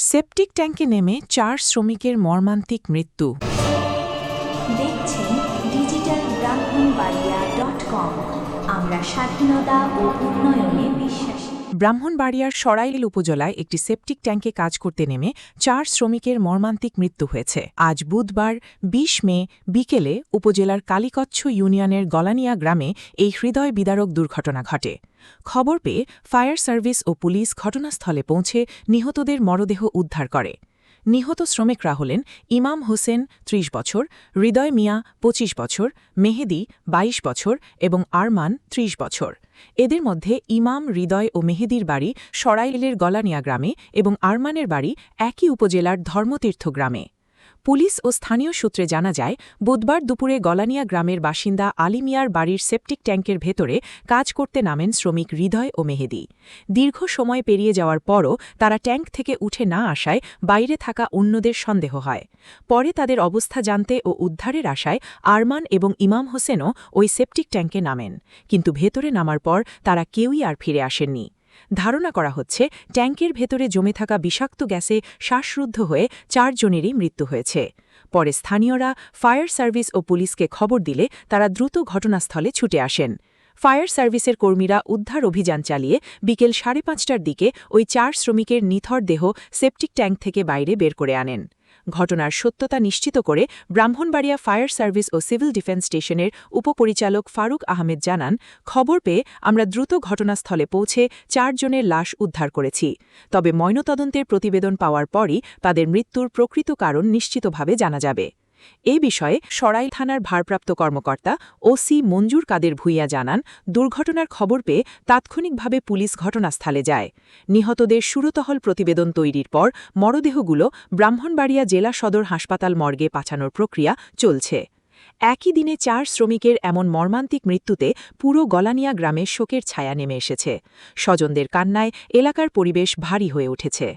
Septic ট্যাঙ্কে নেমে 4 শ্রমিকের মর্মান্তিক মৃত্যু। দেখছেন ডিজিটাল ব্রাহ্মণবাড়িয়া.com। আমরা স্বাধীনতা ও উন্নয়নে বিশ্বাসী। ব্রাহ্মণবাড়িয়ার সরাইল উপজেলায় একটি সেপটিক ট্যাঙ্কে কাজ করতে নেমে 4 শ্রমিকের মর্মান্তিক মৃত্যু হয়েছে। আজ বুধবার ২০ মে বিকেলে উপজেলার কালিকচ্ছ ইউনিয়নের গলানিয়া গ্রামে এই হৃদয় বিদারক দুর্ঘটনা ঘটে। খবর পেয়ে ফায়ার সার্ভিস ও পুলিশ ঘটনাস্থলে পৌঁছে নিহতদের মরদেহ উদ্ধার করে। নিহত শ্রমিকরা হলেন ইমাম হোসেন ৩০ বছর, হৃদয় মিয়া ২৫ বছর, মেহেদি ২২ বছর এবং আরমান ৩০ বছর। এদের মধ্যে ইমাম, হৃদয় ও মেহেদির বাড়ি সরাইলের গলানিয়া গ্রামে এবং আরমানের বাড়ি একই উপজেলার ধর্মতীর্থ গ্রামে। পুলিশ ও স্থানীয় সূত্রে জানা যায়, বুধবার দুপুরে গলানিয়া গ্রামের বাসিন্দা আলী মিয়ার বাড়ির সেপটিক ট্যাঙ্কের ভেতরে কাজ করতে নামেন শ্রমিক হৃদয় ও মেহেদি। দীর্ঘ সময় পেরিয়ে যাওয়ার পরও তারা ট্যাঙ্ক থেকে উঠে না আসায় বাইরে থাকা অন্যদের সন্দেহ হয়। পরে তাদের অবস্থা জানতে ও উদ্ধারের আশায় আরমান এবং ইমাম হোসেনও ওই সেপটিক ট্যাঙ্কে নামেন, কিন্তু ভেতরে নামার পর তারা কেউই আর ফিরে আসেননি। ধারণা করা হচ্ছে, ট্যাঙ্কের ভেতরে জমে থাকা বিষাক্ত গ্যাসে শ্বাসরুদ্ধ হয়ে 4 জনেরই মৃত্যু হয়েছে। পরে স্থানীয়রা ফায়ার সার্ভিস ও পুলিশকে খবর দিলে তারা দ্রুত ঘটনাস্থলে ছুটে আসেন। ফায়ার সার্ভিসের কর্মীরা উদ্ধার অভিযান চালিয়ে বিকেল ৫:৩০টার দিকে ওই 4 শ্রমিকের নিথর দেহ সেপটিক ট্যাঙ্ক থেকে বাইরে বের করে আনেন। ঘটনার সত্যতা নিশ্চিত করে ব্রাহ্মণবাড়িয়া ফায়ার সার্ভিস ও সিভিল ডিফেন্স স্টেশনের উপপরিচালক ফারুক আহমেদ জানান, খবর পেয়ে আমরা দ্রুত ঘটনাস্থলে পৌঁছে 4 জনের লাশ উদ্ধার করেছি। তবে ময়নাতদন্তের প্রতিবেদন পাওয়ার পরই তাদের মৃত্যুর প্রকৃত কারণ নিশ্চিতভাবে জানা যাবে। এ বিষয়ে সরাইল থানার ভারপ্রাপ্ত কর্মকর্তা ওসি মঞ্জুর কাদের ভূঁইয়া জানান, দুর্ঘটনার খবর পেয়ে তাৎক্ষণিকভাবে পুলিশ ঘটনাস্থলে যায়। নিহতদের সুরতহল প্রতিবেদন তৈরির পর মরদেহগুলো ব্রাহ্মণবাড়িয়া জেলা সদর হাসপাতাল মর্গে পাঠানোর প্রক্রিয়া চলছে। একই দিনে 4 শ্রমিকের এমন মর্মান্তিক মৃত্যুতে পুরো গলানিয়া গ্রামে শোকের ছায়া নেমে এসেছে। স্বজনদের কান্নায় এলাকার পরিবেশ ভারী হয়ে উঠেছে।